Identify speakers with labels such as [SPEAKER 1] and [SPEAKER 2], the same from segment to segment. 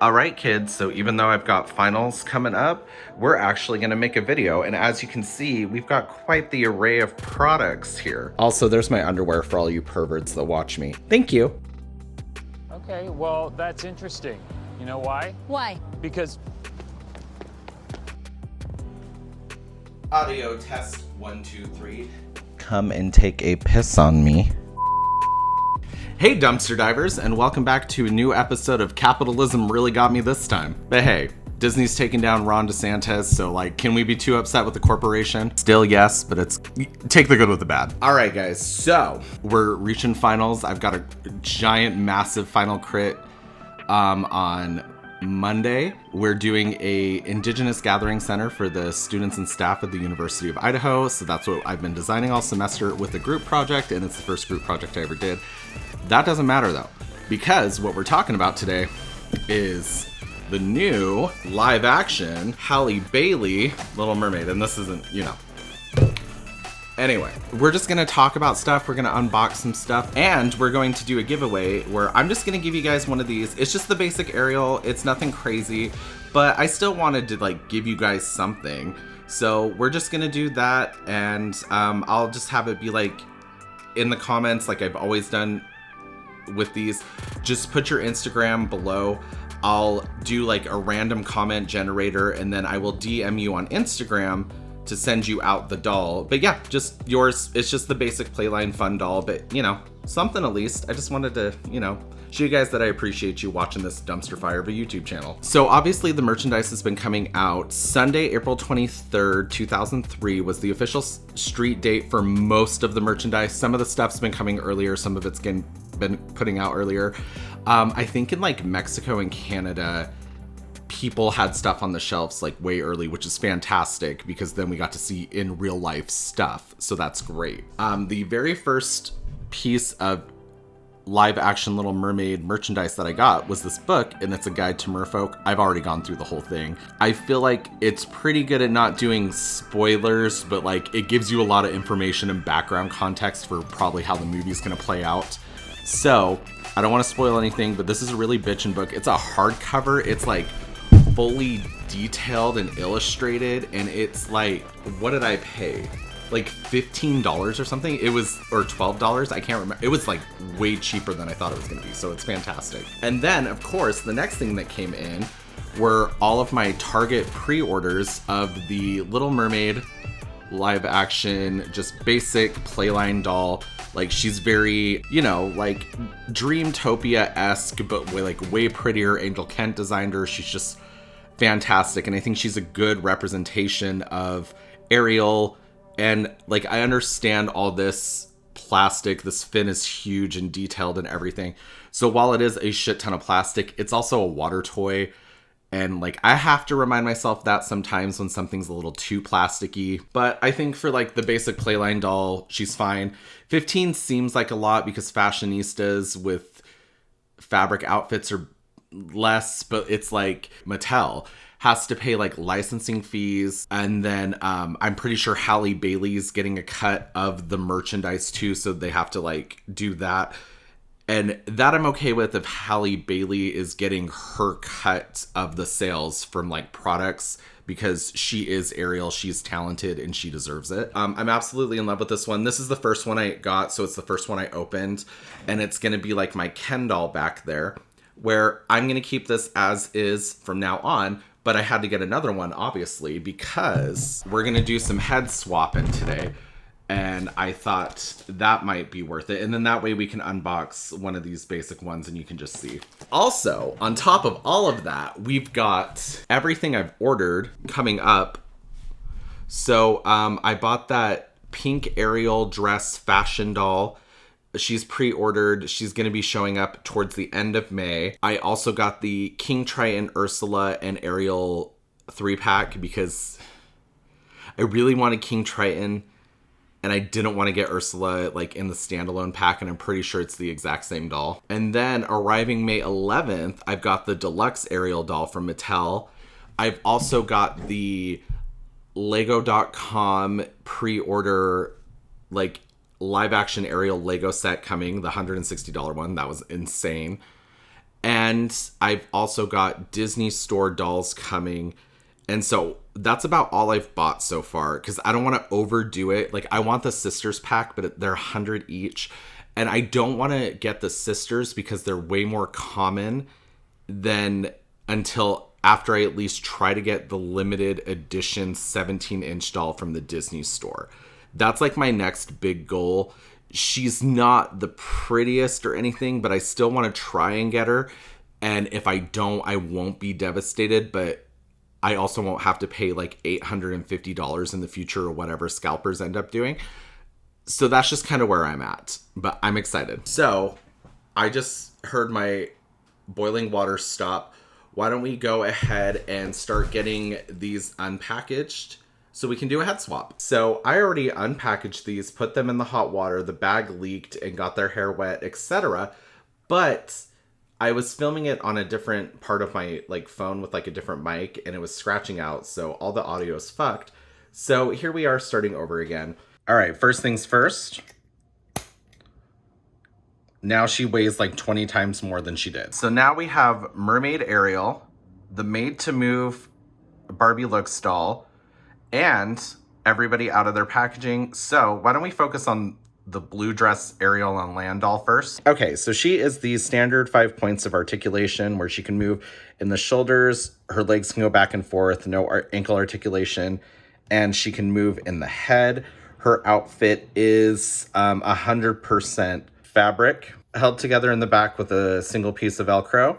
[SPEAKER 1] All right, kids, so even though I've got finals coming up, we're actually going to make a video. And as you can see, we've got quite the array of products here. Also, there's my underwear for all you perverts that watch me. Thank you.
[SPEAKER 2] Okay, well, that's interesting. You know why?
[SPEAKER 3] Why?
[SPEAKER 2] Because...
[SPEAKER 1] Audio test 1, 2, 3. Come and take a piss on me. Hey dumpster divers, and welcome back to a new episode of Capitalism Really Got Me This Time. But hey, Disney's taking down Ron DeSantis, so like, can we be too upset with the corporation? Still yes, but it's, take the good with the bad. All right guys, so we're reaching finals. I've got a giant, massive final crit on Monday. We're doing a Indigenous Gathering Center for the students and staff at the University of Idaho. So that's what I've been designing all semester with a group project, and it's the first group project I ever did. That doesn't matter though, because what we're talking about today is the new live action Halle Bailey Little Mermaid. And this isn't, you know. Anyway, we're just gonna talk about stuff, we're gonna unbox some stuff, and we're going to do a giveaway where I'm just gonna give you guys one of these. It's just the basic Ariel, it's nothing crazy, but I still wanted to like give you guys something. So we're just gonna do that, and I'll just have it be like in the comments like I've always done with these. Just put your Instagram below. I'll do like a random comment generator, and then I will DM you on Instagram to send you out the doll. But yeah, just yours. It's just the basic Playline fun doll, but you know, something at least. I just wanted to, you know, show you guys that I appreciate you watching this dumpster fire of a YouTube channel. So obviously the merchandise has been coming out. Sunday, April 23rd, 2003 was the official street date for most of the merchandise. Some of the stuff's been coming earlier, some of it's been putting out earlier. I think in like Mexico and Canada, people had stuff on the shelves like way early, which is fantastic because then we got to see in real life stuff. So that's great. The very first piece of live action Little Mermaid merchandise that I got was this book, and it's a guide to merfolk. I've already gone through the whole thing. I feel like it's pretty good at not doing spoilers, but like it gives you a lot of information and background context for probably how the movie's gonna play out. So I don't want to spoil anything, but this is a really bitchin' book. It's a hardcover. It's like fully detailed and illustrated, and it's like, what did I pay? Like $15 or something? It was, or $12, I can't remember. It was like way cheaper than I thought it was gonna be, so it's fantastic. And then, of course, the next thing that came in were all of my Target pre-orders of the Little Mermaid live action, just basic Playline doll. Like, she's very, you know, like Dreamtopia-esque, but way prettier. Angel Kent designed her. She's just fantastic, and I think she's a good representation of Ariel. And like, I understand all this plastic, this fin is huge and detailed and everything. So while it is a shit ton of plastic, it's also a water toy. And like, I have to remind myself that sometimes when something's a little too plasticky. But I think for like the basic Playline doll, she's fine. 15 seems like a lot because fashionistas with fabric outfits are less, but it's like Mattel has to pay like licensing fees, and then I'm pretty sure Halle Bailey's getting a cut of the merchandise too, so they have to like do that. And that I'm okay with if Halle Bailey is getting her cut of the sales from like products, because she is Ariel, she's talented, and she deserves it. I'm absolutely in love with this one. This is the first one I got, so it's the first one I opened, and it's gonna be like my Ken doll back there, where I'm gonna keep this as is from now on, but I had to get another one, obviously, because we're gonna do some head swapping today. And I thought that might be worth it. And then that way we can unbox one of these basic ones and you can just see. Also, on top of all of that, we've got everything I've ordered coming up. So I bought that pink Ariel dress fashion doll. She's pre-ordered. She's going to be showing up towards the end of May. I also got the King Triton, Ursula, and Ariel 3-pack because I really wanted King Triton, and I didn't want to get Ursula like in the standalone pack, and I'm pretty sure it's the exact same doll. And then arriving May 11th, I've got the deluxe Ariel doll from Mattel. I've also got the Lego.com pre-order like live action Ariel Lego set coming, the $160 one. That was insane. And I've also got Disney Store dolls coming. And so that's about all I've bought so far, because I don't want to overdo it. Like, I want the sisters pack, but they're 100 each. And I don't want to get the sisters because they're way more common than until after I at least try to get the limited edition 17-inch doll from the Disney Store. That's like my next big goal. She's not the prettiest or anything, but I still want to try and get her. And if I don't, I won't be devastated, but I also won't have to pay like $850 in the future or whatever scalpers end up doing. So that's just kind of where I'm at, but I'm excited. So I just heard my boiling water stop. Why don't we go ahead and start getting these unpackaged so we can do a head swap. So I already unpackaged these, put them in the hot water, the bag leaked and got their hair wet, etc. But I was filming it on a different part of my phone with a different mic, and it was scratching out, so all the audio is fucked. So here we are starting over again. All right, first things first. Now she weighs 20 times more than she did. So now we have Mermaid Ariel, the Made to Move Barbie Looks doll, and everybody out of their packaging. So why don't we focus on the blue dress Ariel on land doll first? Okay, so she is the standard 5 points of articulation where she can move in the shoulders, her legs can go back and forth, no ankle articulation, and she can move in the head. Her outfit is 100% fabric held together in the back with a single piece of Velcro.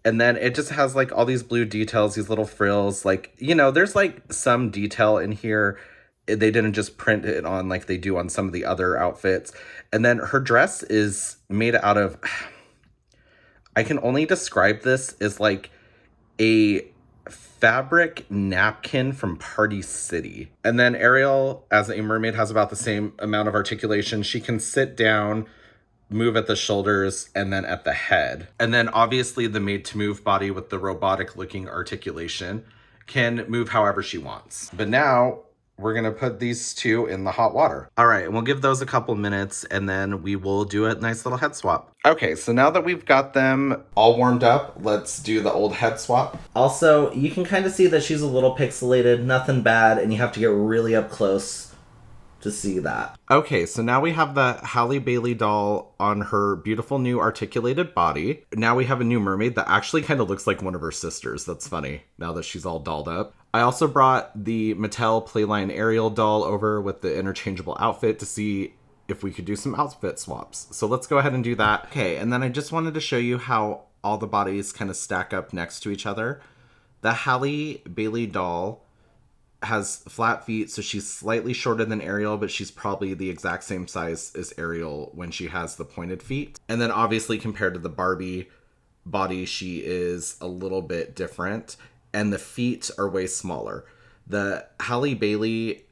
[SPEAKER 1] And then it just has all these blue details, these little frills. There's some detail in here. They didn't just print it on like they do on some of the other outfits. And then her dress is made out of, I can only describe this as a fabric napkin from Party City. And then Ariel, as a mermaid, has about the same amount of articulation. She can sit down, move at the shoulders, and then at the head. And then obviously the Made to Move body with the robotic looking articulation can move however she wants. But now we're gonna put these two in the hot water. All right, and we'll give those a couple minutes and then we will do a nice little head swap. Okay, so now that we've got them all warmed up, let's do the old head swap. Also, you can kind of see that she's a little pixelated, nothing bad, and you have to get really up close to see that. Okay, so now we have the Halle Bailey doll on her beautiful new articulated body. Now we have a new mermaid that actually kind of looks like one of her sisters. That's funny, now that she's all dolled up. I also brought the Mattel Playline Ariel doll over with the interchangeable outfit to see if we could do some outfit swaps. So let's go ahead and do that. Okay, and then I just wanted to show you how all the bodies kind of stack up next to each other. The Halle Bailey doll has flat feet, so she's slightly shorter than Ariel, but she's probably the exact same size as Ariel when she has the pointed feet. And then obviously compared to the Barbie body, she is a little bit different, and the feet are way smaller. The Halle Bailey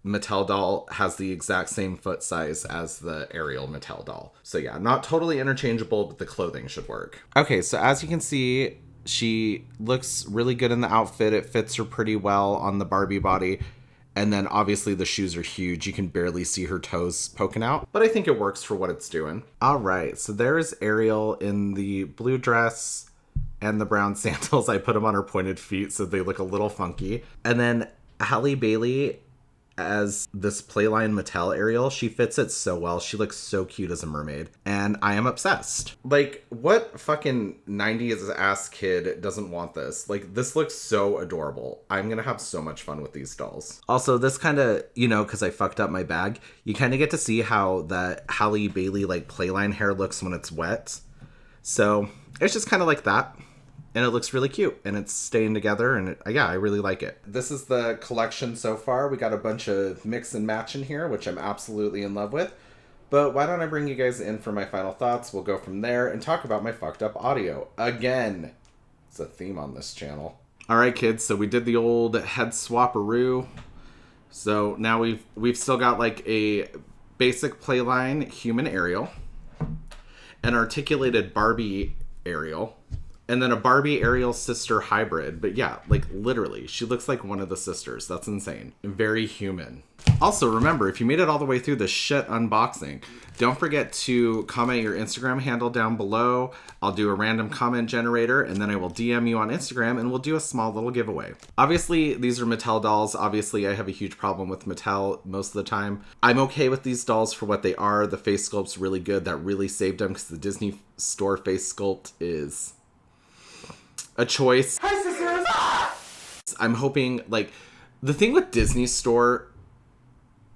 [SPEAKER 1] Mattel doll has the exact same foot size as the Ariel Mattel doll. So yeah, not totally interchangeable, but the clothing should work. Okay, so as you can see, she looks really good in the outfit. It fits her pretty well on the Barbie body. And then obviously the shoes are huge. You can barely see her toes poking out, but I think it works for what it's doing. All right, so there's Ariel in the blue dress and the brown sandals. I put them on her pointed feet so they look a little funky. And then Halle Bailey as this Playline Mattel Ariel, she fits it so well. She looks so cute as a mermaid, and I am obsessed. What fucking 90s ass kid doesn't want this? This looks so adorable. I'm gonna have so much fun with these dolls. Also, this kind of, because I fucked up my bag, you kind of get to see how that Halle Bailey Playline hair looks when it's wet. So it's just kind of like that. And it looks really cute, and it's staying together, and I really like it. This is the collection so far. We got a bunch of mix and match in here, which I'm absolutely in love with. But why don't I bring you guys in for my final thoughts? We'll go from there and talk about my fucked up audio. Again, it's a theme on this channel. All right, kids, so we did the old head swap-a-roo. So now we've still got a basic Playline human Ariel, an articulated Barbie Ariel, And then a Barbie Ariel sister hybrid. But yeah, like literally, she looks like one of the sisters. That's insane. Very human. Also, remember, if you made it all the way through this shit unboxing, don't forget to comment your Instagram handle down below. I'll do a random comment generator, and then I will DM you on Instagram, and we'll do a small little giveaway. Obviously, these are Mattel dolls. Obviously, I have a huge problem with Mattel most of the time. I'm okay with these dolls for what they are. The face sculpt's really good. That really saved them, because the Disney Store face sculpt is a choice. Hi, sisters! I'm hoping, like, the thing with Disney Store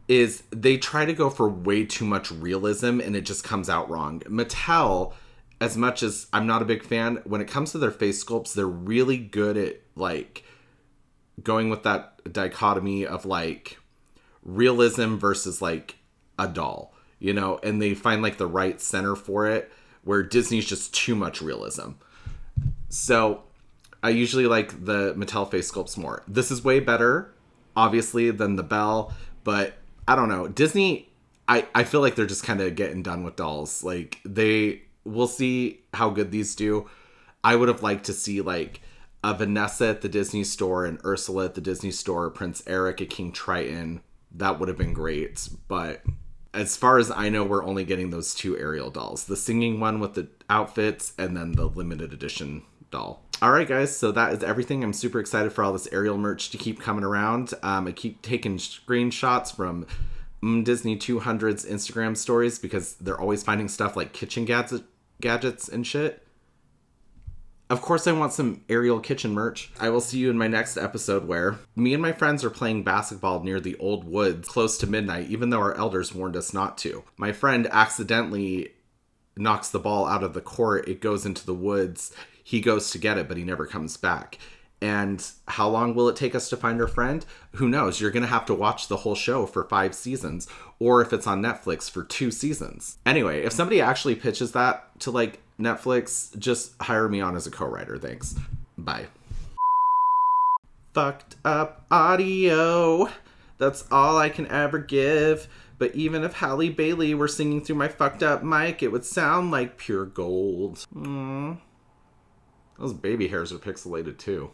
[SPEAKER 1] is they try to go for way too much realism and it just comes out wrong. Mattel, as much as I'm not a big fan, when it comes to their face sculpts, they're really good at, like, going with that dichotomy of, like, realism versus, like, a doll, you know? And they find, like, the right center for it, where Disney's just too much realism. So I usually like the Mattel face sculpts more. This is way better, obviously, than the Belle, but I don't know. Disney, I feel like they're just kind of getting done with dolls. Like, we'll see how good these do. I would have liked to see, like, a Vanessa at the Disney Store and Ursula at the Disney Store, Prince Eric at King Triton. That would have been great. But as far as I know, we're only getting those 2 Ariel dolls. The singing one with the outfits and then the limited edition doll. Alright guys, so that is everything. I'm super excited for all this Ariel merch to keep coming around. I keep taking screenshots from Disney 200's Instagram stories because they're always finding stuff like kitchen gadgets and shit. Of course I want some Ariel kitchen merch. I will see you in my next episode where me and my friends are playing basketball near the old woods close to midnight, even though our elders warned us not to. My friend accidentally knocks the ball out of the court. It goes into the woods. He goes to get it, but he never comes back. And how long will it take us to find our friend? Who knows? You're going to have to watch the whole show for 5 seasons, or if it's on Netflix, for 2 seasons. Anyway, if somebody actually pitches that to, like, Netflix, just hire me on as a co-writer. Thanks. Bye. Fucked up audio. That's all I can ever give. But even if Halle Bailey were singing through my fucked up mic, it would sound like pure gold. Those baby hairs are pixelated too.